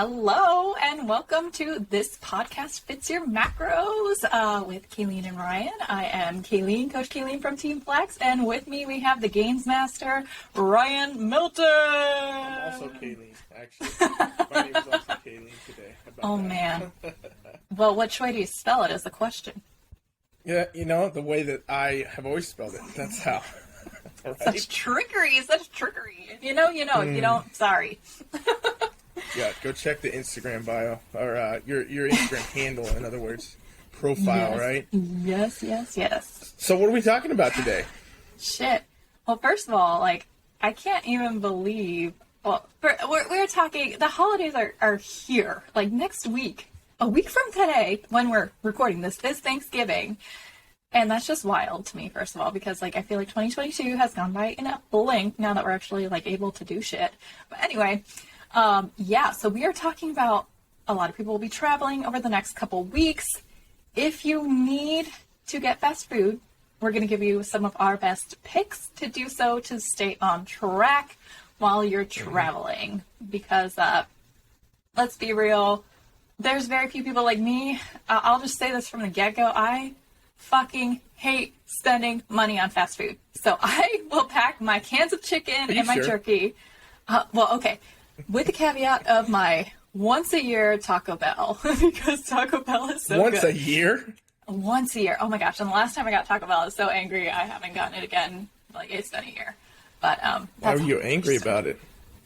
Hello and welcome to This Podcast Fits Your Macros with Caileen and Ryan. I am Caileen, Coach Caileen from Team FFLEX, and with me we have the Games Master, Ryan Milton. I'm also Caileen, actually. My name is also Caileen today. Man. Well, which way do you spell it is the question. Yeah, you know, the way that I have always spelled it. That's how. Right? Such trickery. You don't, sorry. Yeah, go check the Instagram bio, or your Instagram handle, in other words, profile, Yes. right? Yes. So what are we talking about today? Shit. Well, first of all, I can't even believe, we're talking, the holidays are here, next week. A week from today, when we're recording this, is Thanksgiving. And that's just wild to me, first of all, because, I feel like 2022 has gone by in a blink now that we're actually, able to do shit. But anyway, so we are talking about a lot of people will be traveling over the next couple weeks. If you need to get fast food, we're going to give you some of our best picks to do so to stay on track while you're traveling. Because, let's be real, there's very few people like me. I'll just say this from the get-go. I fucking hate spending money on fast food. So I will pack my cans of chicken and my jerky. Okay. With the caveat of my once a year Taco Bell, because Taco Bell is so good. Once a year? Once a year. Oh my gosh. And the last time I got Taco Bell, I was so angry I haven't gotten it again. It's been a year. But, why were you angry about it?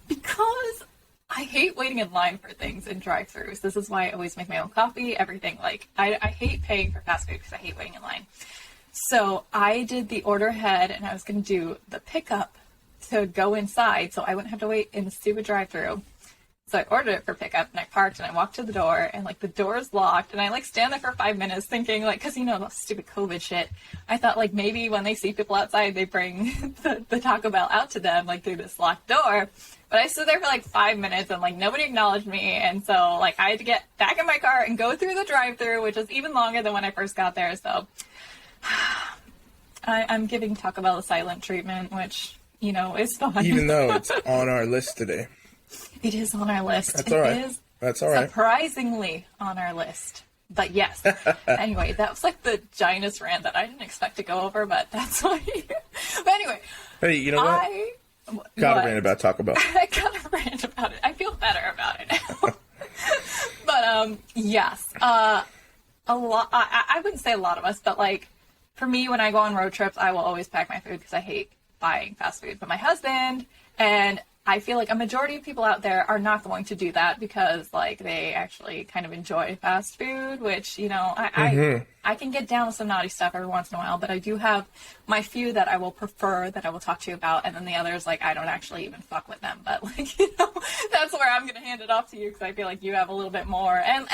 Because I hate waiting in line for things in drive-thrus. This is why I always make my own coffee, everything. I hate paying for fast food because I hate waiting in line. So I did the order ahead, and I was going to do the pickup to go inside so I wouldn't have to wait in the stupid drive-thru. So I ordered it for pickup, and I parked, and I walked to the door, and, the door is locked, and I, stand there for 5 minutes thinking, because, the stupid COVID shit. I thought, maybe when they see people outside, they bring the Taco Bell out to them, through this locked door. But I stood there for, 5 minutes, and, nobody acknowledged me, and so, I had to get back in my car and go through the drive-thru, which was even longer than when I first got there, so I'm giving Taco Bell a silent treatment, which, is fun. Even though it's on our list today. It is on our list. That's all right. That's all right. Surprisingly on our list. But yes. Anyway, that was the giantest rant that I didn't expect to go over, but that's why. But anyway. Hey, you know what? Got a rant about Taco Bell. I got a rant about it. I feel better about it now. But, yes. A lot. I wouldn't say a lot of us, but for me, when I go on road trips, I will always pack my food because I hate buying fast food. But my husband and I feel like a majority of people out there are not going to do that because, they actually kind of enjoy fast food, which, I can get down with some naughty stuff every once in a while, but I do have my few that I will prefer, that I will talk to you about, and then the others, I don't actually even fuck with them, but, that's where I'm going to hand it off to you because I feel like you have a little bit more, and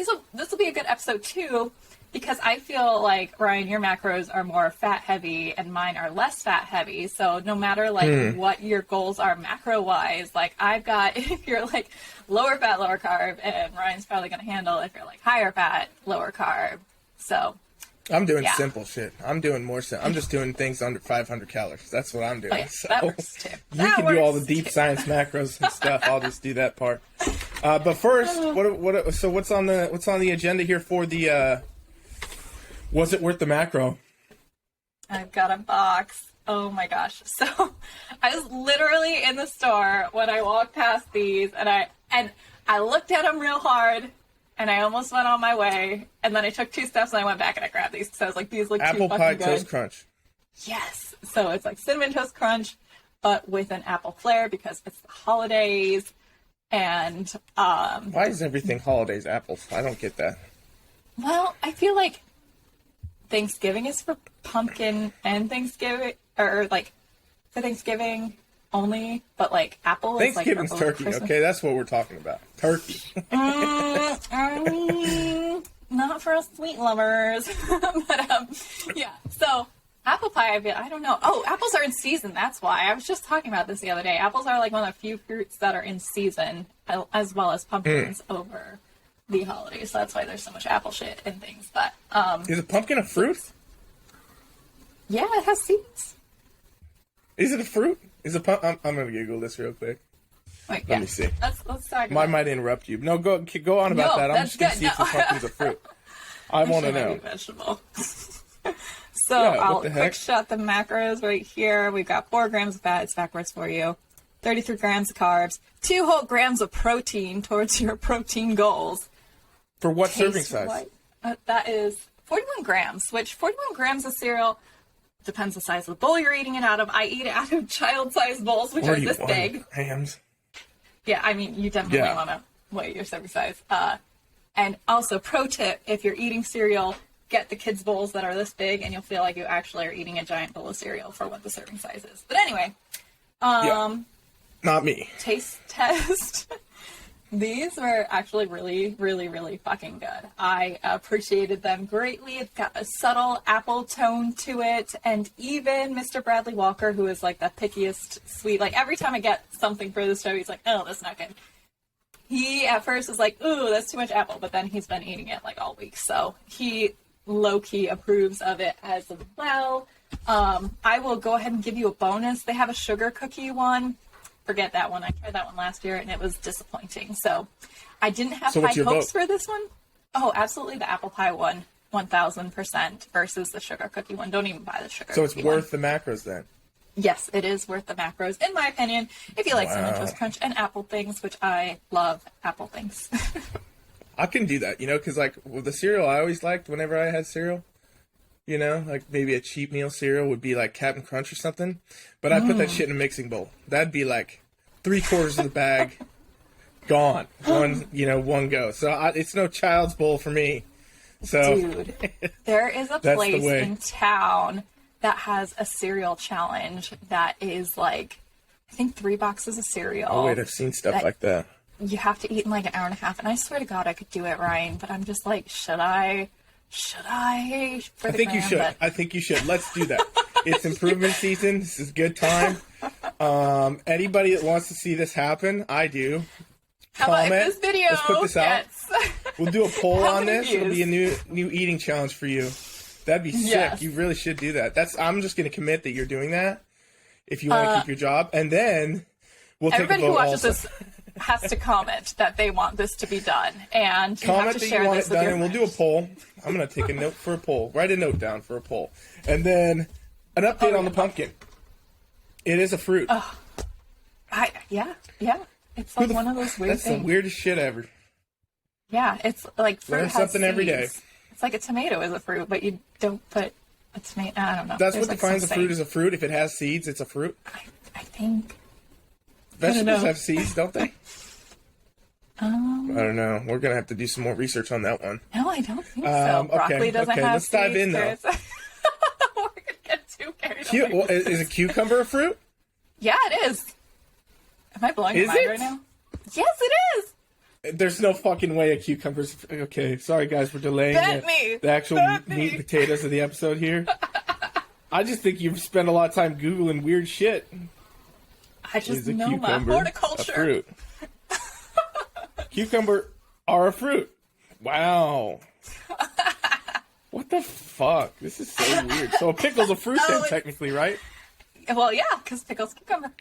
so this will be a good episode, too, because I feel like, Ryan, your macros are more fat-heavy and mine are less fat-heavy. So no matter, what your goals are macro-wise, I've got, if you're, lower fat, lower carb, and Ryan's probably going to handle if you're, higher fat, lower carb. So, I'm doing simple shit. I'm doing more simple. I'm just doing things under 500 calories. That's what I'm doing. Oh, yeah, so that works, too. You can do all the deep science macros and stuff. I'll just do that part. But first, so what's on the agenda here for the... Was it worth the macro? I've got a box. Oh my gosh. So I was literally in the store when I walked past these and I looked at them real hard and I almost went on my way. And then I took 2 steps and I went back and I grabbed these because I was like, these look apple too fucking pie good. toast crunch. Yes. So it's cinnamon toast crunch, but with an apple flair because it's the holidays. And why is everything holidays apples? I don't get that. Well, I feel like Thanksgiving is for pumpkin and Thanksgiving, or for Thanksgiving only, but apple is Thanksgiving's for turkey, Christmas. Okay? That's what we're talking about. Turkey. Not for us sweet lovers. But, yeah. So, apple pie, I don't know. Oh, apples are in season. That's why. I was just talking about this the other day. Apples are one of the few fruits that are in season, as well as pumpkins over the holidays. So that's why there's so much apple shit and things. But is a pumpkin a fruit? Yeah, it has seeds. Is it a fruit? I'm gonna Google this real quick. Wait, Let me see. Let's talk I about might interrupt you. No, go on about No, that. I'm that's just going to good. see if No. the pumpkin's a fruit. I want to Actually, might know. be vegetable. So Yeah, what I'll the quick heck? shot the macros right here. We've got 4 grams of fat. It's backwards for you. 33 grams of carbs. 2 whole grams of protein towards your protein goals. For what serving Taste size? white. That is 41 grams, which 41 grams of cereal depends the size of the bowl you're eating it out of. I eat it out of child-sized bowls, which are this 41 big. grams. Yeah, I mean, you definitely Yeah. want to weigh your serving size. And also, pro tip, if you're eating cereal, get the kids' bowls that are this big, and you'll feel like you actually are eating a giant bowl of cereal for what the serving size is. But anyway, Yeah. Not me. taste test. These were actually really, really, really fucking good. I appreciated them greatly. It's got a subtle apple tone to it. And even Mr. Bradley Walker, who is like the pickiest sweet, like every time I get something for this show, he's like, oh, that's not good. He at first was like, ooh, that's too much apple. But then he's been eating it like all week. So he low-key approves of it as well. I will go ahead and give you a bonus. They have a sugar cookie one. Forget that one. I tried that one last year and it was disappointing. So I didn't have So high what's your hopes vote? for this one. Oh, absolutely the apple pie one, 1000% versus the sugar cookie one. Don't even buy the sugar So it's cookie worth one. the macros then. Yes, it is worth the macros, in my opinion, if you like Cinnamon Wow. Toast Crunch and apple things, which I love apple things. I can do that, because like with the cereal I always liked whenever I had cereal, like maybe a cheap meal cereal would be like Captain Crunch or something. But I put that shit in a mixing bowl. That'd be like 3/4 of the bag gone. One go. So it's no child's bowl for me. So Dude, there is a the place way. in town that has a cereal challenge that is like, I think 3 boxes of cereal. oh wait, I've seen stuff that- like that. You have to eat in like an hour and a half, and I swear to God I could do it, Ryan, but I'm just like, should I? For I the think you gram? should. But I think you should. Let's do that. It's improvement season. This is good time. Anybody that wants to see this happen, I do. how about comment. if this video Let's put this out. gets... We'll do a poll How on many this. It'll be a views? new eating challenge for you. That'd be sick. Yes. You really should do that. I'm just going to commit that you're doing that if you want to keep your job, and then we'll take a Everybody vote who watches also. this has to comment that they want this to be done, and you Comment have to that share you want this it with done, your and we'll do a poll. I'm going to take a note for a poll. Write a note down for a poll. And then an update on the pumpkin. It is a fruit. Yeah. It's like one of those weird That's things. the weirdest shit ever. Yeah, it's like fruit Learn has something every day. seeds. It's like a tomato is a fruit, but you don't put a tomato. I don't know. That's There's what like defines a some fruit saying. as a fruit. If it has seeds, it's a fruit. I think. Vegetables know. have seeds, don't they? I don't know. We're going to have to do some more research on that one. No, I don't think so. Okay, Broccoli doesn't okay, have let's dive in, seeds. though. We're gonna get too carried away. Well, is a cucumber a fruit? Yeah, it is. Am I blowing your Is mind it? right now? Yes, it is. There's no fucking way a cucumber's... Okay, sorry guys for delaying Bet me. the actual Bet meat me. and potatoes of the episode here. I just think you've spent a lot of time Googling weird shit. I just Is a know my cucumber a horticulture. fruit? Cucumber are a fruit. Wow. What the fuck? This is so weird. So a pickle's a fruit then, it's- technically, right? Well, yeah, because pickles cucumber.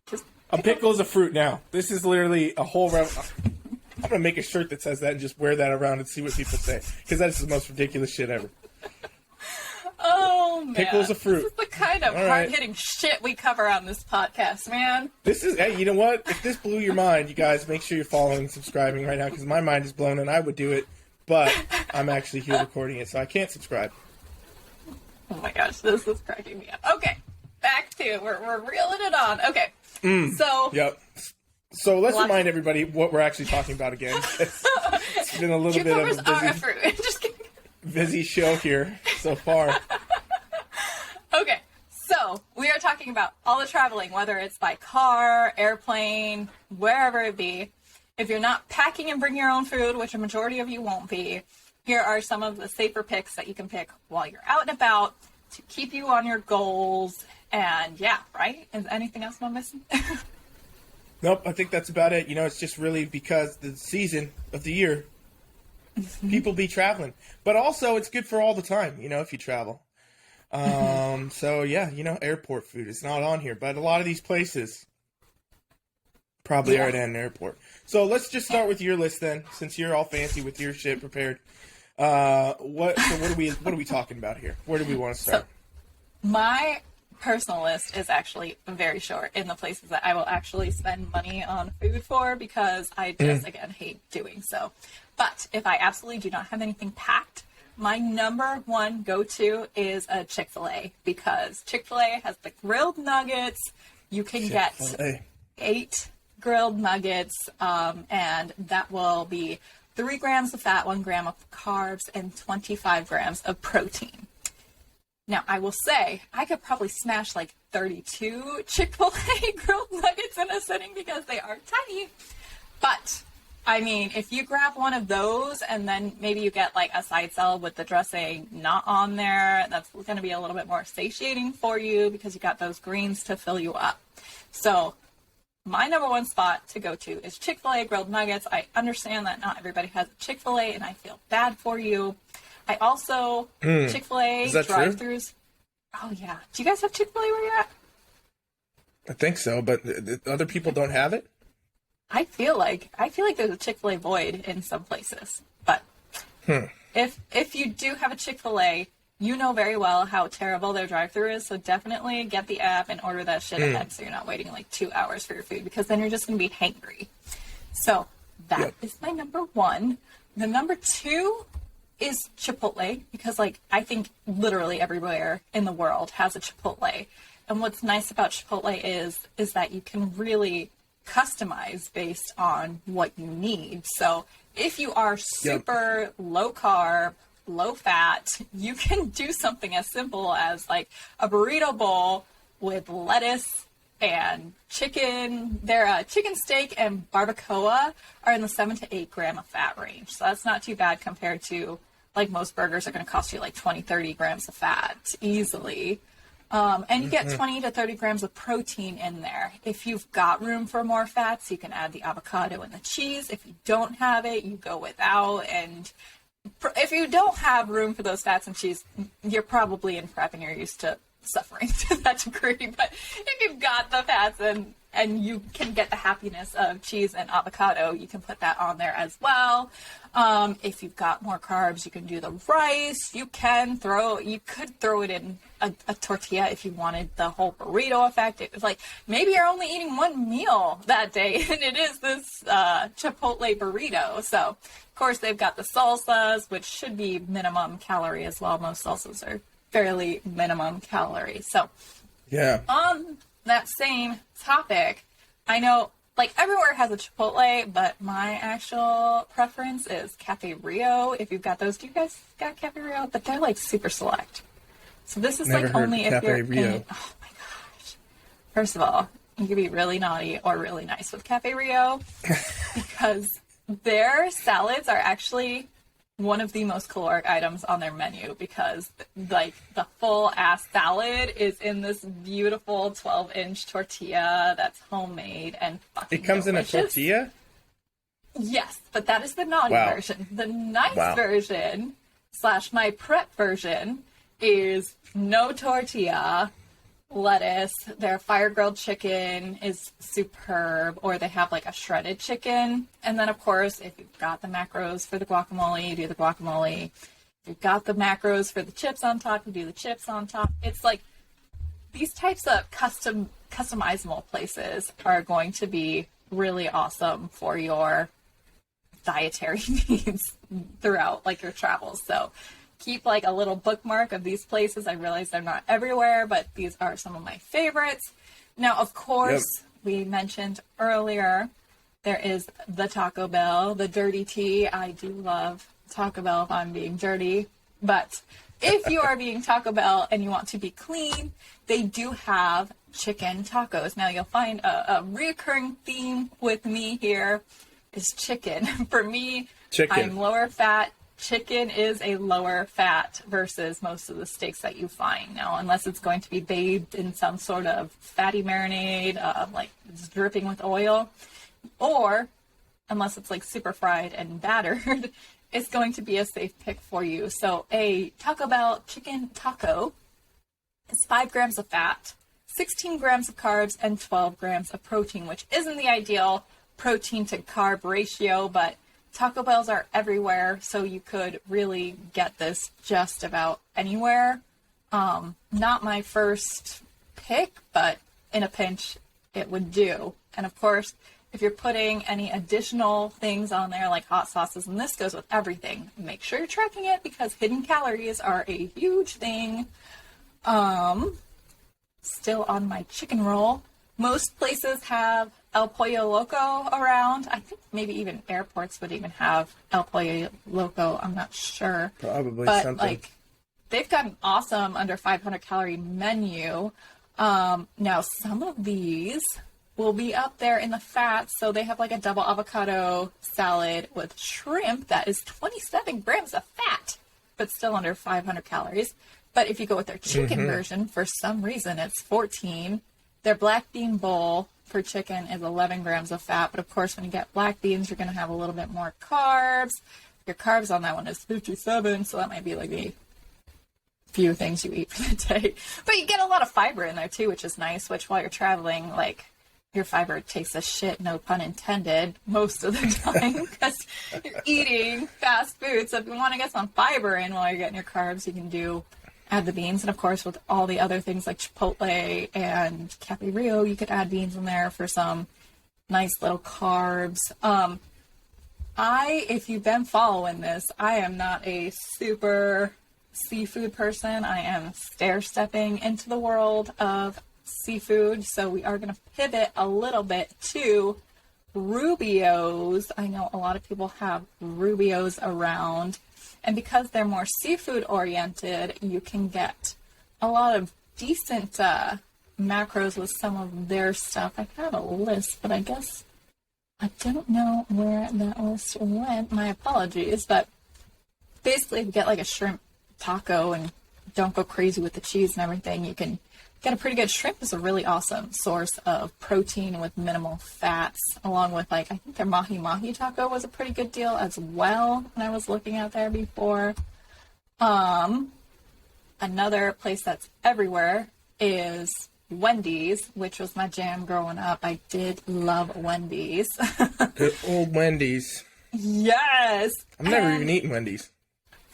Just A pickle's a fruit now. This is literally a whole... I'm going to make a shirt that says that and just wear that around and see what people say. Because that's the most ridiculous shit ever. oh man, Pickle's a fruit. This is the kind of All right. hard-hitting shit we cover on this podcast, man. This is... Hey, you know what? If this blew your mind, you guys, make sure you're following and subscribing right now. Because my mind is blown and I would do it. But I'm actually here recording it, so I can't subscribe. Oh my gosh, this is cracking me up. Okay, back to we're reeling it on. Okay, so Yep. So let's Lots- remind everybody what we're actually talking about again. It's been a little bit cucumbers of are a a fruit. Just kidding. busy show here so far. Okay, so we are talking about all the traveling, whether it's by car, airplane, wherever it be. If you're not packing and bring your own food, which a majority of you won't be, here are some of the safer picks that you can pick while you're out and about to keep you on your goals. And yeah, right? Is anything else I'm missing? Nope, I think that's about it. It's just really because the season of the year, people be traveling. But also, it's good for all the time, if you travel. So, yeah, airport food is not on here. But a lot of these places, Probably Yeah. are at an airport. So let's just start with your list then, since you're all fancy with your shit prepared. What are we talking about here? Where do we want to start? My personal list is actually very short in the places that I will actually spend money on food for, because I just, again, hate doing so. But if I absolutely do not have anything packed, my number one go-to is a Chick-fil-A, because Chick-fil-A has the grilled nuggets. You can get Chick-fil-A. 8 grilled nuggets, and that will be 3 grams of fat, 1 gram of carbs, and 25 grams of protein. Now, I will say, I could probably smash like 32 Chick-fil-A grilled nuggets in a sitting because they are tiny. But, I mean, if you grab one of those and then maybe you get like a side salad with the dressing not on there, that's going to be a little bit more satiating for you because you got those greens to fill you up. So, my number one spot to go to is Chick-fil-A grilled nuggets. I understand that not everybody has a Chick-fil-A, and I feel bad for you. I also, Chick-fil-A drive-thrus. Oh, yeah. Do you guys have Chick-fil-A where you're at? I think so, but other people don't have it? I feel like there's a Chick-fil-A void in some places. But if you do have a Chick-fil-A, you know very well how terrible their drive-thru is, so definitely get the app and order that shit ahead so you're not waiting like 2 hours for your food, because then you're just going to be hangry. So that is my number one. The number two is Chipotle, because like I think literally everywhere in the world has a Chipotle. And what's nice about Chipotle is that you can really customize based on what you need. So if you are super low carb, low fat, you can do something as simple as like a burrito bowl with lettuce and chicken. Their chicken steak and barbacoa are in the 7 to 8 gram of fat range. So that's not too bad compared to like most burgers are going to cost you like 20, 30 grams of fat easily. And you get 20 to 30 grams of protein in there. If you've got room for more fats, you can add the avocado and the cheese. If you don't have it, you go without. And if you don't have room for those fats and cheese, you're probably in prep and you're used to suffering to that degree. But if you've got the fats and you can get the happiness of cheese and avocado, you can put that on there as well. If you've got more carbs, you can do the rice. You could throw it in a tortilla if you wanted the whole burrito effect. It was like, maybe you're only eating one meal that day and it is this Chipotle burrito. So, of course, they've got the salsas, which should be minimum calorie as well. Most salsas are fairly minimum calorie. So, yeah. On that same topic, I know like everywhere has a Chipotle, but my actual preference is Cafe Rio. If you've got those, do you guys got Cafe Rio? But they're like super select. So this is Never like heard only of if Cafe you're Rio. oh my gosh. First of all, you can be really naughty or really nice with Cafe Rio because their salads are actually one of the most caloric items on their menu, because like the full ass salad is in this beautiful 12-inch tortilla that's homemade and fucking It comes delicious. in a tortilla? Yes, but that is the naughty Wow. version. The nice Wow. version / my prep version is no tortilla, lettuce. Their fire grilled chicken is superb, or they have like a shredded chicken. And then of course, if you've got the macros for the guacamole, you do the guacamole. If you've got the macros for the chips on top, you do the chips on top. It's like these types of customizable places are going to be really awesome for your dietary needs throughout like your travels. So keep like a little bookmark of these places. I realize they're not everywhere, but these are some of my favorites. Now, of course, we mentioned earlier, there is the Taco Bell, the dirty tea. I do love Taco Bell if I'm being dirty, but if you are being Taco Bell and you want to be clean, they do have chicken tacos. Now, you'll find a reoccurring theme with me here is chicken. For me, I'm lower fat. Chicken is a lower fat versus most of the steaks that you find now, unless it's going to be bathed in some sort of fatty marinade, like it's dripping with oil, or unless it's like super fried and battered, it's going to be a safe pick for you. So a Taco Bell chicken taco is 5 grams of fat, 16 grams of carbs and 12 grams of protein, which isn't the ideal protein to carb ratio, but Taco Bells are everywhere, so you could really get this just about anywhere. Not my first pick, but in a pinch, it would do. And of course, if you're putting any additional things on there, like hot sauces, and this goes with everything, make sure you're tracking it because hidden calories are a huge thing. Still on my chicken roll. Most places have El Pollo Loco around. I think maybe even airports would even have El Pollo Loco. I'm not sure. Probably but, something. Like, they've got an awesome under 500 calorie menu. Now, some of these will be up there in the fat. So they have like a double avocado salad with shrimp that is 27 grams of fat, but still under 500 calories. But if you go with their chicken version, for some reason, it's 14. Their black bean bowl for chicken is 11 grams of fat. But of course, when you get black beans, you're going to have a little bit more carbs. Your carbs on that one is 57. So that might be like the few things you eat for the day. But you get a lot of fiber in there too, which is nice, which while you're traveling, like, your fiber tastes of shit, no pun intended, most of the time because you're eating fast food. So if you want to get some fiber in while you're getting your carbs, you can add the beans. And of course, with all the other things like Chipotle and Cafe Rio, you could add beans in there for some nice little carbs. If you've been following this, I am not a super seafood person. I am stair-stepping into the world of seafood, so we are going to pivot a little bit to Rubios. I know a lot of people have Rubios around, and because they're more seafood oriented, you can get a lot of decent macros with some of their stuff. I have a list, but I guess I don't know where that list went. My apologies, but basically if you get like a shrimp taco and don't go crazy with the cheese and everything, you can get a pretty good shrimp. Is a really awesome source of protein with minimal fats, along with like, I think their mahi mahi taco was a pretty good deal as well when I was looking out there before. Another place that's everywhere is Wendy's, which was my jam growing up. I did love Wendy's. Good old Wendy's. Yes. I've never even eaten Wendy's.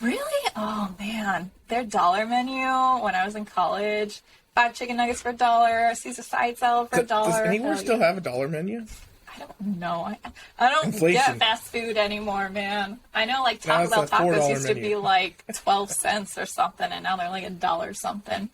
Really? Oh man. Their dollar menu when I was in college, 5 chicken nuggets for $1, Caesar side salad for $1. Does anywhere still have a dollar menu? I don't know. I don't Inflation. get fast food anymore, man. I know like Taco Bell it's a tacos $4 used to menu. be like 12 cents or something, and now they're like $1 something.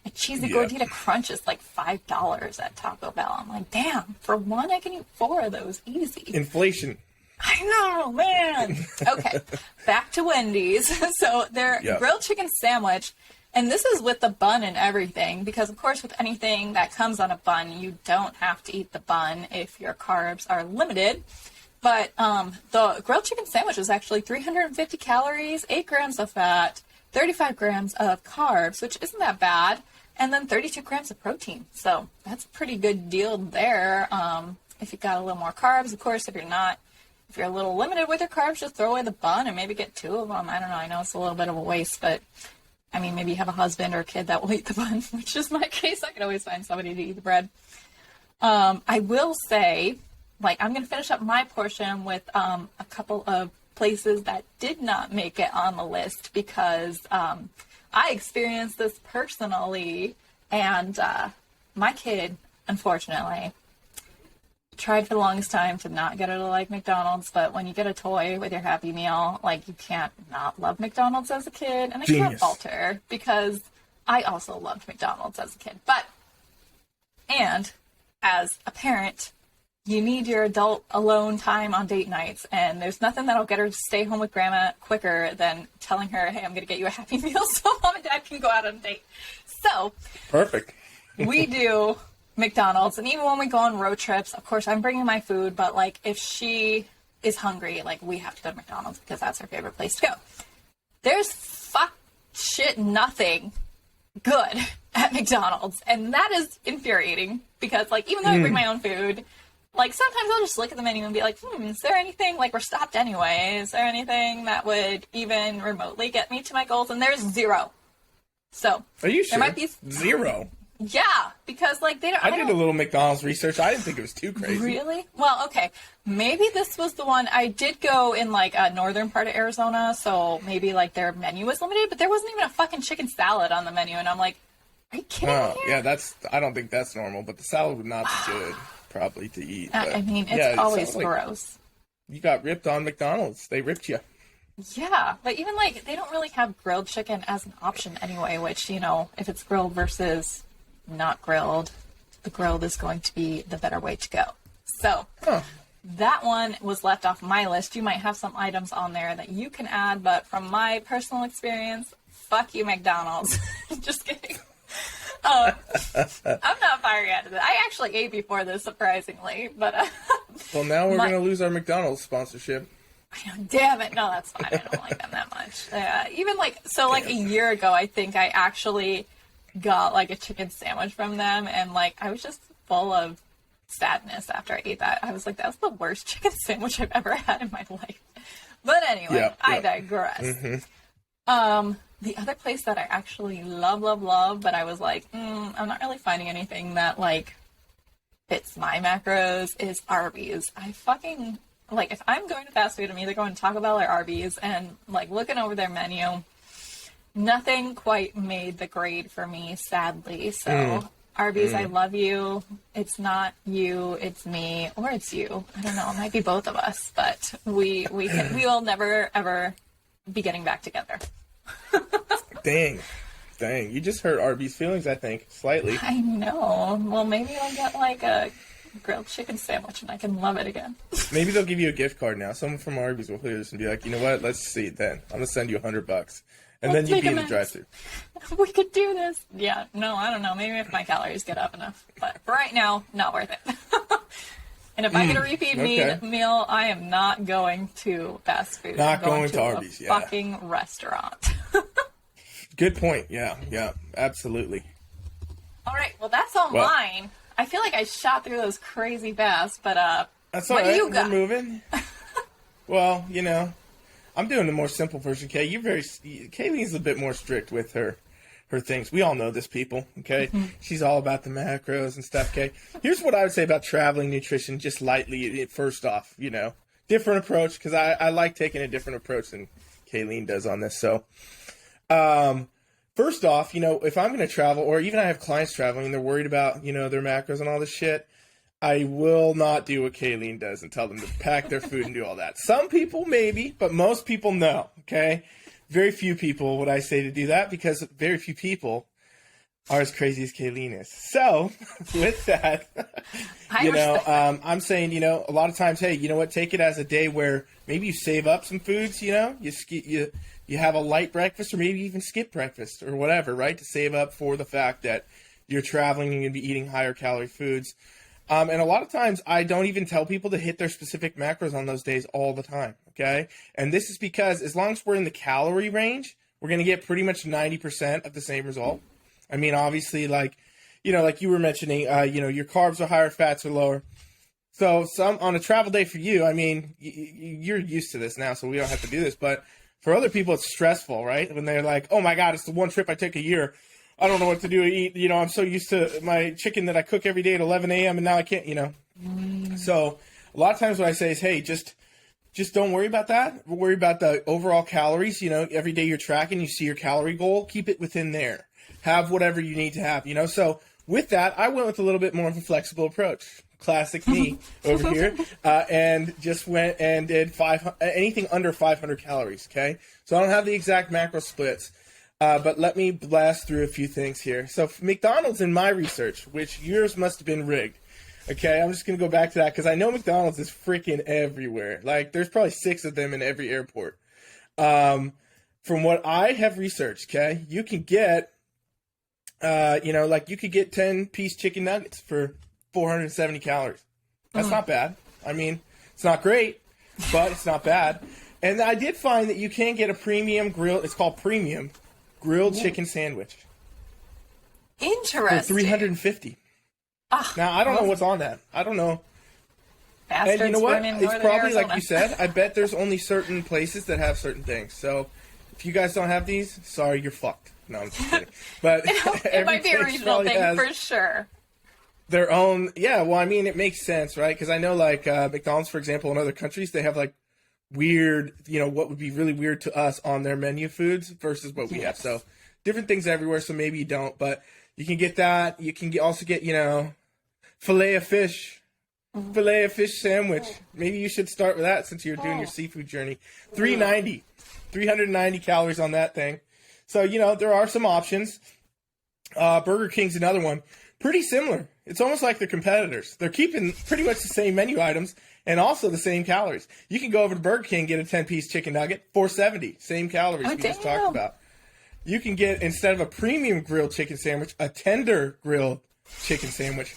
A cheesy gordita crunch is like $5 at Taco Bell. I'm like, damn, for one I can eat 4 of those easy. Inflation. I know, man. Okay, back to Wendy's. So their grilled chicken sandwich, and this is with the bun and everything, because of course with anything that comes on a bun, you don't have to eat the bun if your carbs are limited. But the grilled chicken sandwich is actually 350 calories, 8 grams of fat, 35 grams of carbs, which isn't that bad, and then 32 grams of protein. So that's a pretty good deal there. If you've got a little more carbs, of course, if you're a little limited with your carbs, just throw away the bun and maybe get 2 of them. I don't know. I know it's a little bit of a waste, but I mean, maybe you have a husband or a kid that will eat the bun, which is my case. I could always find somebody to eat the bread. I will say, like, I'm going to finish up my portion with a couple of places that did not make it on the list because I experienced this personally, and my kid, unfortunately, tried for the longest time to not get her to like McDonald's, but when you get a toy with your Happy Meal, like, you can't not love McDonald's as a kid, and I can't fault her because I also loved McDonald's as a kid. And as a parent, you need your adult alone time on date nights, and there's nothing that'll get her to stay home with grandma quicker than telling her, hey, I'm going to get you a Happy Meal so mom and dad can go out on a date. So Perfect. we do McDonald's, and even when we go on road trips, of course, I'm bringing my food, but like if she is hungry, like we have to go to McDonald's because that's her favorite place to go. There's nothing good at McDonald's, and that is infuriating because like even though I bring my own food, like sometimes I'll just look at the menu and be like, is there anything, like we're stopped anyway, is there anything that would even remotely get me to my goals? And there's 0. So are you sure? there might be 0. Yeah, because like they don't. I did a little McDonald's research. I didn't think it was too crazy. Really? Well, okay. Maybe this was the one. I did go in like a northern part of Arizona, so maybe like their menu was limited, but there wasn't even a fucking chicken salad on the menu, and I'm like, are you kidding me? Yeah, I don't think that's normal, but the salad would not be good probably to eat. But, I mean, it's always gross. You got ripped on McDonald's. They ripped you. Yeah, but even like they don't really have grilled chicken as an option anyway, which, you know, if it's grilled versus not grilled, the grilled is going to be the better way to go. So that one was left off my list. You might have some items on there that you can add, but from my personal experience, fuck you, McDonald's. Just kidding. I'm not firing out of it. I actually ate before this, surprisingly, but well, now we're gonna lose our McDonald's sponsorship. Damn it! No, that's fine. I don't like them that much. Even like a year ago, I think I actually got like a chicken sandwich from them, and like I was just full of sadness after I ate that. I was like, that's the worst chicken sandwich I've ever had in my life. But anyway, I digress. Mm-hmm. The other place that I actually love, but I was like, I'm not really finding anything that like fits my macros is Arby's. I fucking like, if I'm going to fast food, I'm either going to Taco Bell or Arby's, and like looking over their menu, nothing quite made the grade for me, sadly. So Arby's, I love you. It's not you, it's me, or it's you. I don't know. It might be both of us, but we will never ever be getting back together. Dang. You just hurt Arby's feelings, I think, slightly. I know. Well, maybe I'll get like a grilled chicken sandwich and I can love it again. Maybe they'll give you a gift card now. Someone from Arby's will hear this and be like, you know what? Let's see it then. I'm going to send you $100. And then you'd be in the drive-thru. We could do this. Yeah. No, I don't know. Maybe if my calories get up enough. But for right now, not worth it. And if I get a repeat meal, I am not going to fast food. Not going to Arby's, fucking restaurant. Good point. Yeah, absolutely. All right. Well, that's all mine. I feel like I shot through those crazy fast, but that's all right. We're moving. Well, you know, I'm doing the more simple version. Kay, Caileen's a bit more strict with her things. We all know this, people. Okay, she's all about the macros and stuff. Okay, here's what I would say about traveling nutrition, just lightly. First off, you know, different approach, because I like taking a different approach than Caileen does on this. So, first off, you know, if I'm going to travel, or even I have clients traveling and they're worried about, you know, their macros and all this shit, I will not do what Caileen does and tell them to pack their food and do all that. Some people maybe, but most people no, okay? Very few people would I say to do that, because very few people are as crazy as Caileen is. So, with that, you know, I'm saying, you know, a lot of times, hey, you know what, take it as a day where maybe you save up some foods, you know, you have a light breakfast, or maybe even skip breakfast or whatever, right, to save up for the fact that you're traveling and you're going to be eating higher calorie foods. And a lot of times I don't even tell people to hit their specific macros on those days all the time, okay? And this is because as long as we're in the calorie range, we're going to get pretty much 90% of the same result. I mean, obviously, like, you know, like you were mentioning, you know, your carbs are higher, fats are lower. So on a travel day for you, I mean, you're used to this now, so we don't have to do this. But for other people, it's stressful, right? When they're like, oh, my God, it's the one trip I take a year. I don't know what to do to eat. You know, I'm so used to my chicken that I cook every day at 11 a.m. and now I can't, you know. So a lot of times what I say is, hey, just don't worry about that. Worry about the overall calories. You know, every day you're tracking, you see your calorie goal, keep it within there. Have whatever you need to have, you know. So with that, I went with a little bit more of a flexible approach. Classic me over here. And just went and did anything under 500 calories, okay? So I don't have the exact macro splits. But let me blast through a few things here. So McDonald's, in my research, which yours must have been rigged, okay, I'm just going to go back to that because I know McDonald's is freaking everywhere. Like, there's probably 6 of them in every airport. From what I have researched, okay, you can get, you know, like you could get 10-piece chicken nuggets for 470 calories. That's not bad. I mean, it's not great, but it's not bad. And I did find that you can get a premium grilled, it's called premium, grilled chicken sandwich. Interesting. For $350. Now, I don't know what's on that. I don't know. And you know what? It's probably Arizona. like you said. I bet there's only certain places that have certain things. So if you guys don't have these, sorry, you're fucked. No, I'm just kidding. But It might be a regional thing for sure. Their own, yeah. Well, I mean, it makes sense, right? Because I know, like McDonald's, for example, in other countries, they have like weird, what would be really weird to us on their menu foods versus what we have. So different things everywhere. So maybe you don't, but you can get that. You can also get, filet of fish sandwich. Maybe you should start with that since you're doing your seafood journey. 390 calories on that thing. So, there are some options. Burger King's another one. Pretty similar. It's almost like they're competitors. They're keeping pretty much the same menu items and also the same calories. You can go over to Burger King, get a 10-piece chicken nugget, $4.70. Same calories we just talked about. You can get, instead of a premium grilled chicken sandwich, a tender grilled chicken sandwich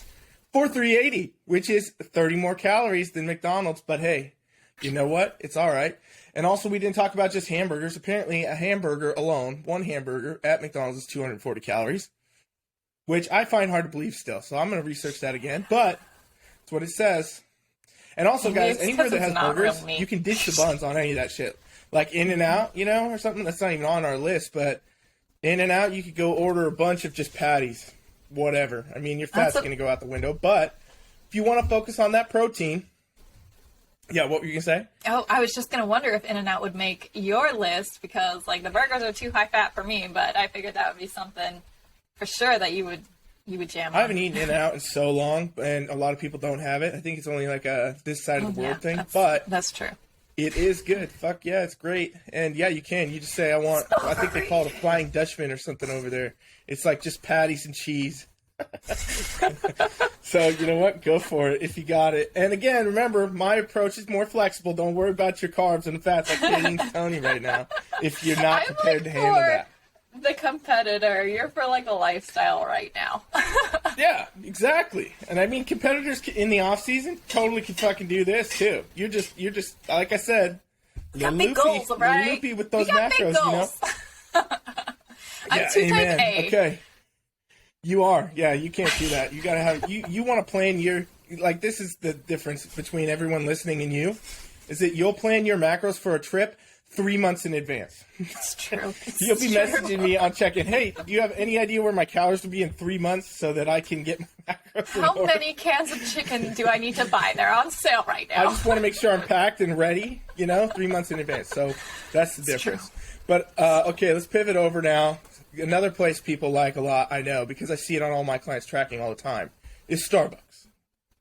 for $3.80, which is 30 more calories than McDonald's. But hey, you know what? It's all right. And also, we didn't talk about just hamburgers. Apparently, a hamburger alone, one hamburger at McDonald's is 240 calories, which I find hard to believe still. So I'm going to research that again. But that's what it says. And also, guys, anywhere that has burgers, you can ditch the buns on any of that shit. Like In-N-Out, or something that's not even on our list. But In-N-Out, you could go order a bunch of just patties. Whatever. I mean, your fat's going to go out the window. But if you want to focus on that protein... Yeah, what were you going to say? Oh, I was just going to wonder if In-N-Out would make your list because, the burgers are too high fat for me, but I figured that would be something for sure that you would jam on. I haven't eaten In-N-Out in so long, and a lot of people don't have it. I think it's only like a this side of the world thing, but... That's true. It is good. Fuck yeah, it's great. And yeah, you can. You just say, I think they call it a Flying Dutchman or something over there. It's like just patties and cheese. So, you know what? Go for it if you got it. And again, remember, my approach is more flexible. Don't worry about your carbs and the fats like Caileen's telling you right now if you're not prepared to handle that. The competitor. You're for a lifestyle right now. Yeah, exactly. And I mean, competitors in the off season totally can fucking do this too. You're just like I said, big goals, right? loopy with those macros, I'm too type A. Okay. You are. Yeah, you can't do that. You gotta have you want to plan your this is the difference between everyone listening and you, is that you'll plan your macros for a trip 3 months in advance. It's true. You'll be messaging me on check-in. Hey, do you have any idea where my calories will be in 3 months so that I can get my macros? How many cans of chicken do I need to buy? They're on sale right now. I just want to make sure I'm packed and ready, 3 months in advance. So that's the difference. True. But, okay, let's pivot over now. Another place people like a lot, I know, because I see it on all my clients tracking all the time, is Starbucks.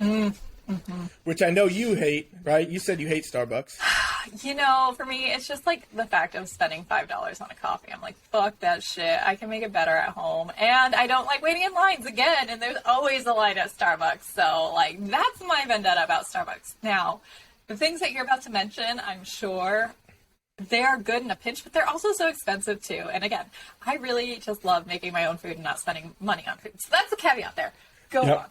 Mm-hmm. Which I know you hate, right? You said you hate Starbucks. For me, it's just the fact of spending $5 on a coffee. I'm like, fuck that shit. I can make it better at home. And I don't like waiting in lines again. And there's always a line at Starbucks. So, that's my vendetta about Starbucks. Now, the things that you're about to mention, I'm sure they are good in a pinch, but they're also so expensive too. And again, I really just love making my own food and not spending money on food. So that's the caveat there. Go on.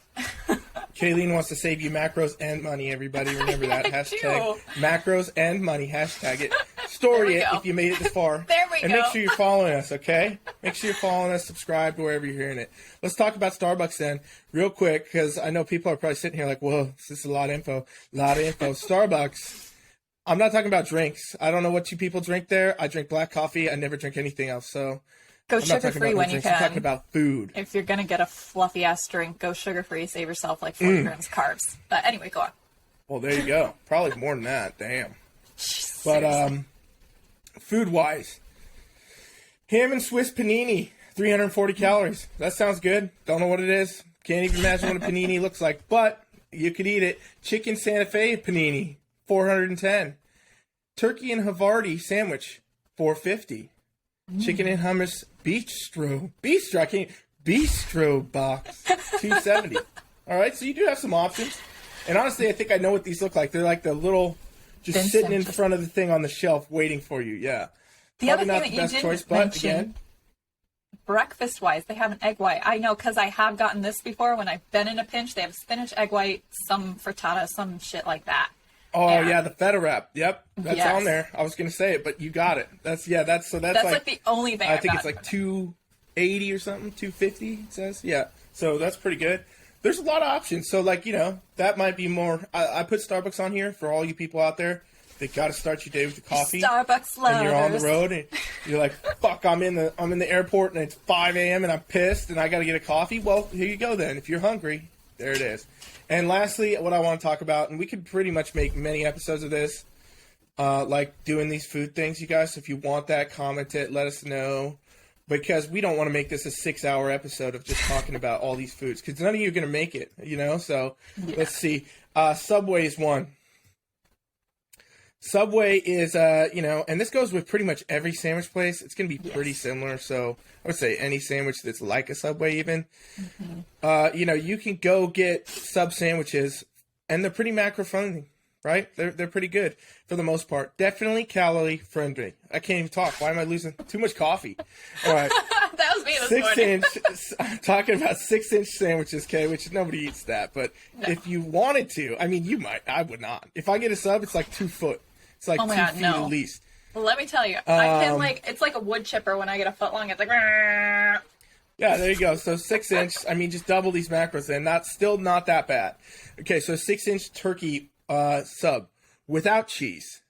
Kayleen wants to save you macros and money, everybody. Remember that. Hashtag macros and money. Hashtag it. Story it if you made it this far. There we go. And make sure you're following us, okay? Make sure you're following us, subscribe to wherever you're hearing it. Let's talk about Starbucks then, real quick, because I know people are probably sitting here like, whoa, this is a lot of info. Starbucks. I'm not talking about drinks. I don't know what you people drink there. I drink black coffee. I never drink anything else, so... Go sugar-free when you can. I'm talking about food. If you're going to get a fluffy-ass drink, go sugar-free. Save yourself 40 grams of carbs. But anyway, go on. Well, there you go. Probably more than that. Damn. Seriously. But food-wise, ham and Swiss panini, 340 calories. That sounds good. Don't know what it is. Can't even imagine what a panini looks like. But you could eat it. Chicken Santa Fe panini, 410. Turkey and Havarti sandwich, 450. Chicken and hummus bistro box, 270. All right, so you do have some options. And honestly, I think I know what these look like. They're like the little, just sitting in front of the thing on the shelf waiting for you. Yeah. The other thing that you didn't mention, breakfast-wise, they have an egg white. I know because I have gotten this before when I've been in a pinch. They have spinach, egg white, some frittata, some shit like that. Oh yeah, the feta wrap. Yep, that's on there. I was gonna say it, but you got it. That's like the only thing I think it's like 280 or something, 250. It says so that's pretty good. There's a lot of options. So that might be more. I put Starbucks on here for all you people out there They got to start your day with the coffee. Starbucks lovers. And you're on the road, and you're like, fuck, I'm in the airport, and it's 5 a.m., and I'm pissed, and I got to get a coffee. Well, here you go then. If you're hungry, there it is. And lastly, what I want to talk about, and we could pretty much make many episodes of this, like doing these food things, you guys. So if you want that, comment it, let us know. Because we don't want to make this a 6-hour episode of just talking about all these foods. Because none of you are going to make it, you know? So let's see. Subway is one. Subway is, and this goes with pretty much every sandwich place. It's going to be pretty similar. So I would say any sandwich that's like a Subway even. Mm-hmm. You can go get sub sandwiches, and they're pretty macro-friendly, right? They're pretty good for the most part. Definitely calorie-friendly. I can't even talk. Why am I losing too much coffee? All right. That was me this morning. I'm talking about 6-inch sandwiches, okay, which nobody eats that. But if you wanted to, I mean, you might. I would not. If I get a sub, it's like 2 foot. It's like 2 feet at least. Well, let me tell you, I can it's like a wood chipper when I get a foot long. It's like, yeah, there you go. So 6-inch. I mean, just double these macros, and still not that bad. Okay, so 6-inch turkey sub without cheese,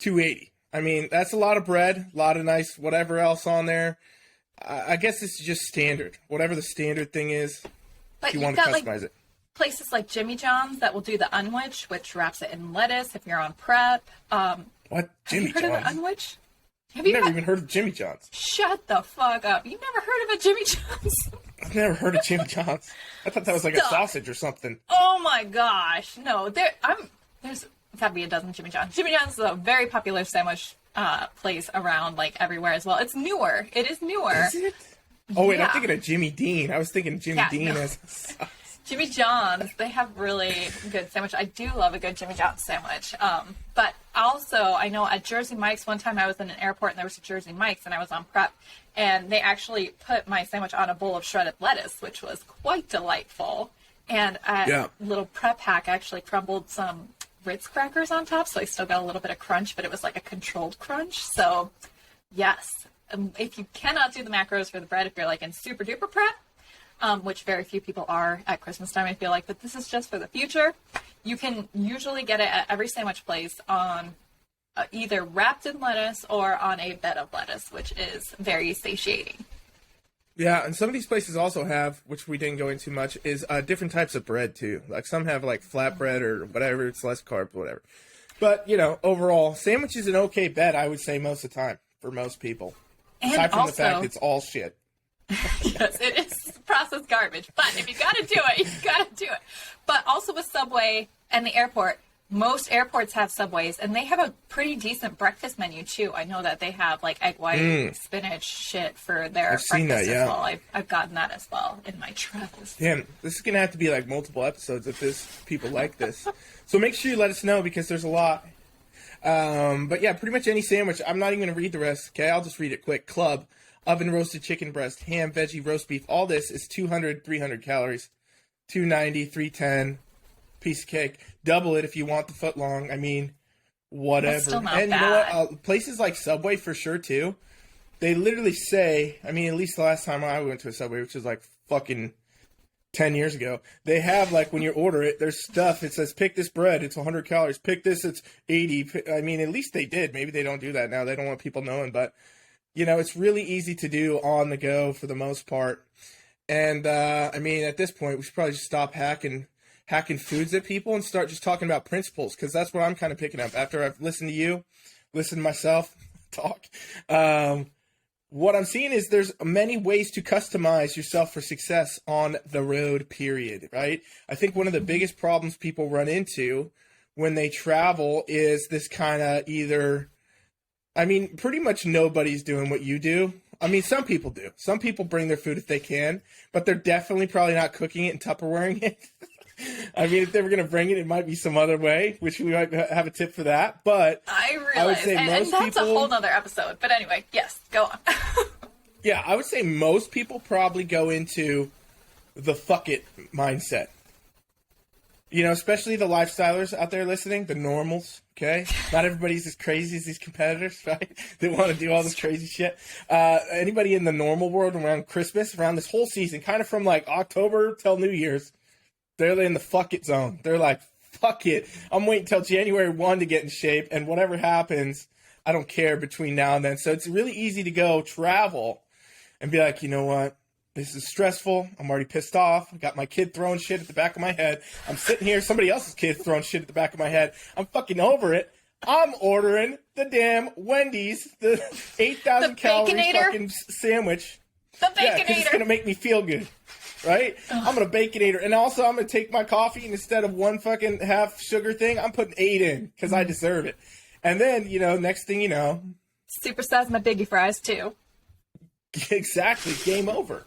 $2.80. I mean, that's a lot of bread, a lot of nice whatever else on there. I guess this is just standard, whatever the standard thing is. But if you want to customize it. Places like Jimmy John's that will do the unwich, which wraps it in lettuce if you're on prep. What? Jimmy John's? Have you heard of the unwich? I've never even heard of Jimmy John's. Shut the fuck up. You've never heard of a Jimmy John's? I've never heard of Jimmy John's. I thought that was like a sausage or something. Oh my gosh. No, there's got to be a dozen Jimmy John's. Jimmy John's is a very popular sandwich place around like everywhere as well. It's newer. It is newer. Is it? Oh, wait, I'm thinking of Jimmy Dean. I was thinking Jimmy Dean as... Jimmy John's, they have really good sandwich. I do love a good Jimmy John's sandwich. But also, I know at Jersey Mike's, one time I was in an airport and there was a Jersey Mike's and I was on prep. And they actually put my sandwich on a bowl of shredded lettuce, which was quite delightful. And a little prep hack, I actually crumbled some Ritz crackers on top, so I still got a little bit of crunch, but it was like a controlled crunch. So, yes. If you cannot do the macros for the bread, if you're like in super duper prep, which very few people are at Christmas time, I feel like, but this is just for the future. You can usually get it at every sandwich place on either wrapped in lettuce or on a bed of lettuce, which is very satiating. Yeah, and some of these places also have, which we didn't go into much, is different types of bread too. Like some have like flatbread or whatever, it's less carbs, whatever. But, overall, sandwich is an okay bet, I would say, most of the time for most people. And aside from also, the fact it's all shit. Yes, it is processed garbage. But if you got to do it, you got to do it. But also with Subway and the airport, most airports have Subways, and they have a pretty decent breakfast menu, too. I know that they have, like, egg white, spinach shit for their breakfast seen that, as well. I've gotten that as well in my travels. Damn, this is going to have to be, like, multiple episodes if people like this. So make sure you let us know, because there's a lot. But, yeah, pretty much any sandwich. I'm not even going to read the rest, okay? I'll just read it quick. Club, oven roasted chicken breast, ham, veggie, roast beef. All this is 200, 300 calories. 290, 310. Piece of cake. Double it if you want the foot long. I mean, whatever. That's still not and bad. You know what? Places like Subway for sure too. They literally say, I mean, at least the last time I went to a Subway, which was like fucking 10 years ago, they have like when you order it, there's stuff. It says pick this bread, it's 100 calories. Pick this, it's 80. I mean, at least they did. Maybe they don't do that now. They don't want people knowing, but it's really easy to do on the go for the most part. And I mean, at this point, we should probably just stop hacking foods at people and start just talking about principles, because that's what I'm kind of picking up after I've listened to you, listened to myself talk. What I'm seeing is there's many ways to customize yourself for success on the road, period, right? I think one of the biggest problems people run into when they travel is this kind of pretty much nobody's doing what you do. I mean, some people do. Some people bring their food if they can, but they're definitely probably not cooking it and Tupperwaring it. I mean, if they were going to bring it, it might be some other way, which we might have a tip for that. But I realize, I would say and that's a whole other episode. But anyway, yes, go on. Yeah, I would say most people probably go into the fuck it mindset. Especially the lifestylers out there listening, the normals, okay? Not everybody's as crazy as these competitors, right? They want to do all this crazy shit. Anybody in the normal world around Christmas, around this whole season, kind of from like October till New Year's, they're in the fuck it zone. They're like, fuck it. I'm waiting till January 1 to get in shape, and whatever happens, I don't care between now and then. So it's really easy to go travel and be like, you know what? This is stressful. I'm already pissed off. I got my kid throwing shit at the back of my head. I'm sitting here, somebody else's kid throwing shit at the back of my head. I'm fucking over it. I'm ordering the damn Wendy's, the 8,000 calorie fucking sandwich. The Baconator. Yeah, 'cause it's going to make me feel good. Right? I'm going to Baconator. And also, I'm going to take my coffee, and instead of one fucking half sugar thing, I'm putting 8 in because I deserve it. And then, you know, next thing you know. Supersize my biggie fries, too. Exactly. Game over.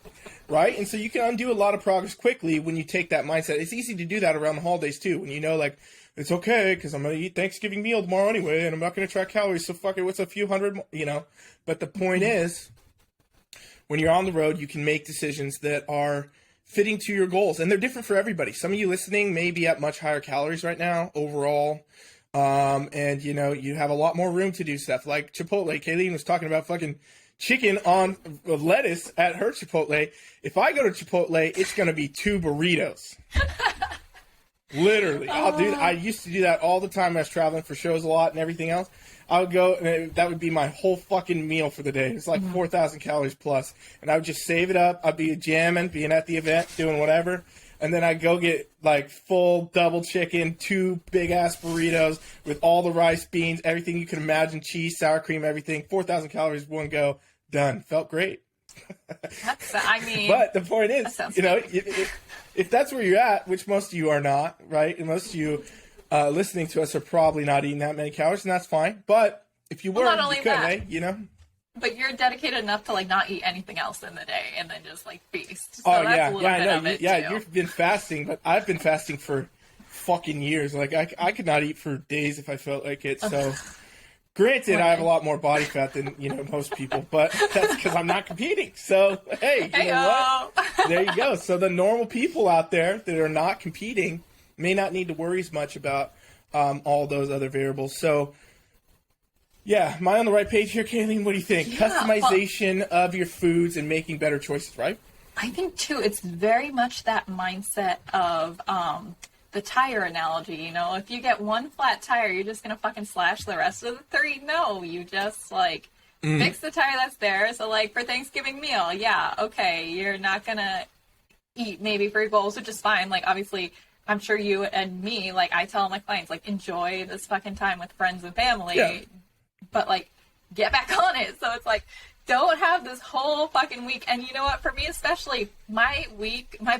Right? And so you can undo a lot of progress quickly when you take that mindset. It's easy to do that around the holidays, too. When you know, like, it's okay because I'm going to eat Thanksgiving meal tomorrow anyway, and I'm not going to track calories, so fuck it, what's a few hundred, you know? But the point is, when you're on the road, you can make decisions that are fitting to your goals, and they're different for everybody. Some of you listening may be at much higher calories right now overall, and, you know, you have a lot more room to do stuff like Chipotle. Caileen was talking about fucking chicken on lettuce at her Chipotle. If I go to Chipotle, it's going to be 2 burritos. Literally. Dude, I used to do that all the time. I was traveling for shows a lot and everything else. I would go, and that would be my whole fucking meal for the day. It's like 4,000 calories plus. And I would just save it up. I'd be jamming, being at the event, doing whatever. And then I'd go get, like, full double chicken, 2 big-ass burritos with all the rice, beans, everything you can imagine, cheese, sour cream, everything. 4,000 calories, one go, done. Felt great. I mean... But the point is, you know, if that's where you're at, which most of you are not, right? And most of you listening to us are probably not eating that many calories, and that's fine. But if you were, you could, eh? You know? But you're dedicated enough to, like, not eat anything else in the day and then just, like, feast. So oh, that's yeah. a little Yeah, I bit know. of it, Yeah, too. you've been fasting, but I've been fasting for fucking years. Like, I could not eat for days if I felt like it, so... Granted, I have a lot more body fat than, you know, most people, but that's because I'm not competing. So, hey, you know what? There you go. So the normal people out there that are not competing may not need to worry as much about all those other variables. So, yeah, am I on the right page here, Caileen? What do you think? Yeah, Customization of your foods and making better choices, right? I think, too, it's very much that mindset of... the tire analogy, you know, if you get one flat tire, you're just going to fucking slash the rest of the 3. No, you just, like, fix the tire that's there. So, like, for Thanksgiving meal, yeah, okay, you're not going to eat maybe for your goals, which is fine. Like, obviously, I'm sure you and me, like, I tell my clients, like, enjoy this fucking time with friends and family, but, like, get back on it. So it's like, don't have this whole fucking week. And you know what? For me, especially, my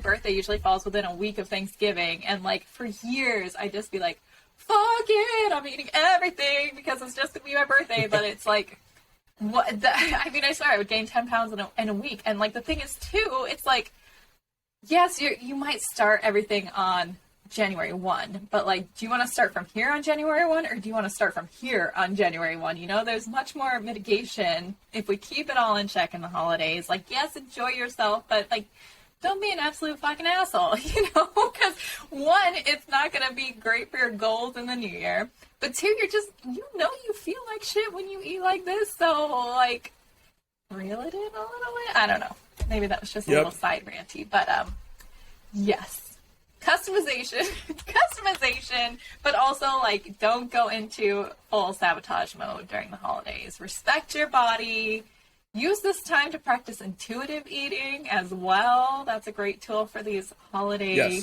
birthday usually falls within a week of Thanksgiving. And, like, for years, I just be like, fuck it, I'm eating everything because it's just going to be my birthday. But it's like, I mean, I swear I would gain 10 pounds in a week. And, like, the thing is, too, it's like, yes, you might start everything on January 1, but, like, do you want to start from here on January 1, or do you want to start from here on January 1? You know, there's much more mitigation if we keep it all in check in the holidays. Like, yes, enjoy yourself, but, like, don't be an absolute fucking asshole, you know? Because, 1, it's not going to be great for your goals in the new year, but 2, you feel like shit when you eat like this, so, like, reel it in a little bit? I don't know. Maybe that was just a little side ranty, but, yes. Customization, but also, like, don't go into full sabotage mode during the holidays. Respect your body. Use this time to practice intuitive eating as well. That's a great tool for these holiday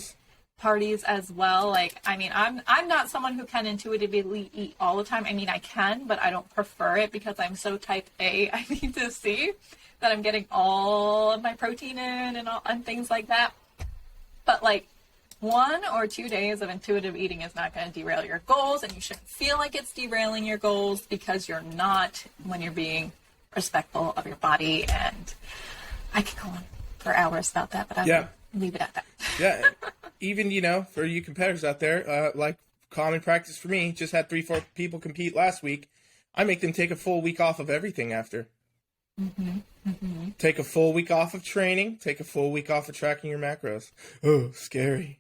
parties as well. Like, I mean, I'm not someone who can intuitively eat all the time. I mean, I can, but I don't prefer it because I'm so type A. I need to see that I'm getting all of my protein in and things like that. But, like, 1 or 2 days of intuitive eating is not going to derail your goals, and you shouldn't feel like it's derailing your goals because you're not when you're being respectful of your body. And I could go on for hours about that, but I'm going to leave it at that. Yeah. Even, you know, for you competitors out there, like common practice for me, just had 3-4 people compete last week. I make them take a full week off of everything after. Take a full week off of training. Take a full week off of tracking your macros. Oh, scary.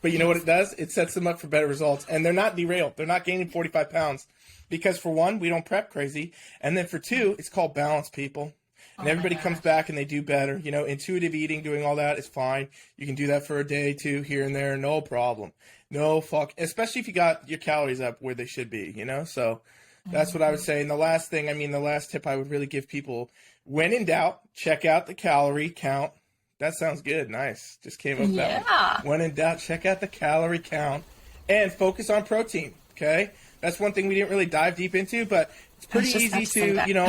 But you know what it does? It sets them up for better results. And they're not derailed. They're not gaining 45 pounds. Because for 1, we don't prep crazy. And then for 2, it's called balance, people. and everybody gosh. comes back and they do better. You know, intuitive eating, doing all that is fine. You can do that for a day, 2, here and there, no problem. No fuck, especially if you got your calories up where they should be, you know? So that's what I would say. And the last tip I would really give people, when in doubt, check out the calorie count. That sounds good. Nice. Just came up with that one. When in doubt, check out the calorie count and focus on protein. Okay. That's one thing we didn't really dive deep into, but it's pretty easy to, you know,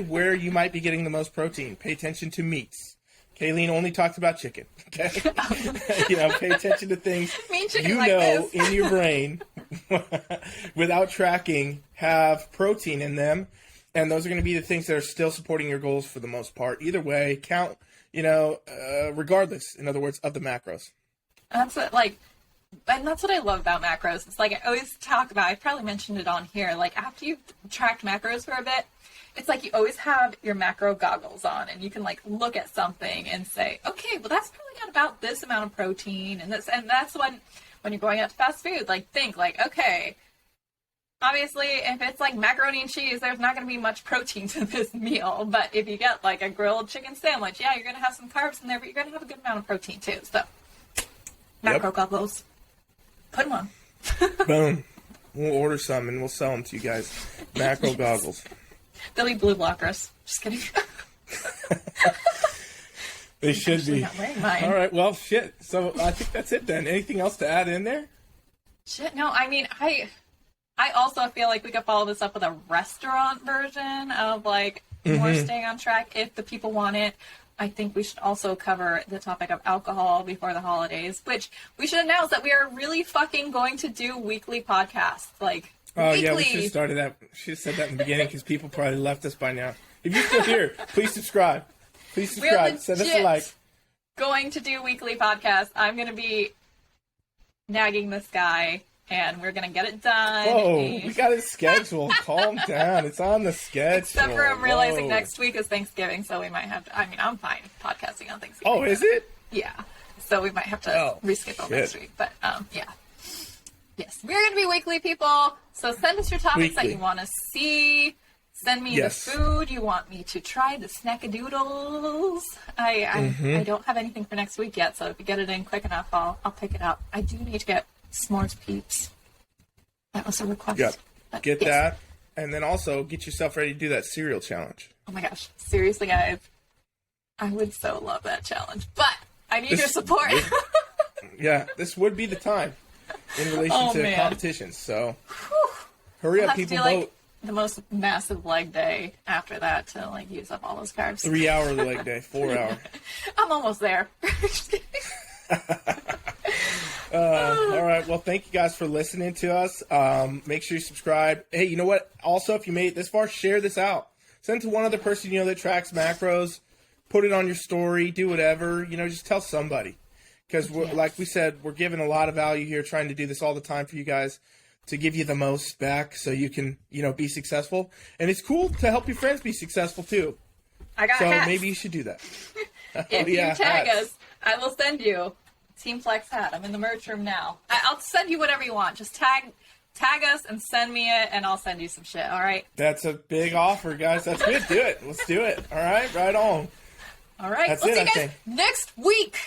where you might be getting the most protein. Pay attention to meats. Caileen only talked about chicken. Okay. You know, pay attention to things you like know in your brain without tracking have protein in them. And those are going to be the things that are still supporting your goals for the most part. Either way, count, you know, regardless, in other words, of the macros. That's what, like, and that's what I love about macros. It's like I always talk about, I probably mentioned it on here, like after you've tracked macros for a bit, it's like you always have your macro goggles on and you can like look at something and say, okay, well that's probably got about this amount of protein and that's when you're going out to fast food, like think like, okay, obviously if it's like macaroni and cheese, there's not going to be much protein to this meal, but if you get like a grilled chicken sandwich, yeah, you're going to have some carbs in there, but you're going to have a good amount of protein too. So macro goggles, put them on. Boom. We'll order some and we'll sell them to you guys. Macro goggles. They'll be blue blockers. Just kidding. They should be. Not wearing mine. All right. Well, shit. So I think that's it then. Anything else to add in there? Shit. No, I mean, I also feel like we could follow this up with a restaurant version of like more staying on track if the people want it. I think we should also cover the topic of alcohol before the holidays, which we should announce that we are really fucking going to do weekly podcasts. Like, oh, weekly. yeah, we should have started that. Should have said that in the beginning because people probably left us by now. If you're still here, please subscribe. Please subscribe. Send us a like. Going to do weekly podcasts. I'm going to be nagging this guy, and we're going to get it done. Whoa, we got it scheduled. Calm down. It's on the schedule. Except for I'm realizing next week is Thanksgiving, so we might have to, I mean, I'm fine podcasting on Thanksgiving. Oh, is it? Yeah. So we might have to reschedule next week. But, yeah. Yes. We're going to be weekly, people. So send us your topics that you want to see. Send me the food you want me to try, the snackadoodles. I don't have anything for next week yet, so if you get it in quick enough, I'll pick it up. I do need to get s'mores peeps. That was a request. Yep. Get that. And then also get yourself ready to do that cereal challenge. Oh my gosh. Seriously, guys. I would so love that challenge. But I need your support. Yeah, this would be the time in relation to competitions. So hurry up, people, vote. The most massive leg day after that to like use up all those carbs. 3 hour leg day, 4 hour. I'm almost there. Just kidding. All right. Well, thank you guys for listening to us. Make sure you subscribe. Hey, you know what? Also, if you made it this far, share this out. Send it to one other person you know that tracks macros. Put it on your story. Do whatever. You know, just tell somebody. Because, like we said, we're giving a lot of value here, trying to do this all the time for you guys to give you the most back so you can, you know, be successful. And it's cool to help your friends be successful, too. I got So hats. maybe you should do that. If you tag us, I will send you Team Flex hat. I'm in the merch room now. I'll send you whatever you want. Just tag us and send me it, and I'll send you some shit, all right? That's a big offer, guys. That's good. Do it. Let's do it. All right? Right on. All right. That's We'll it, see you guys next week.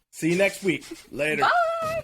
See you next week. Later. Bye.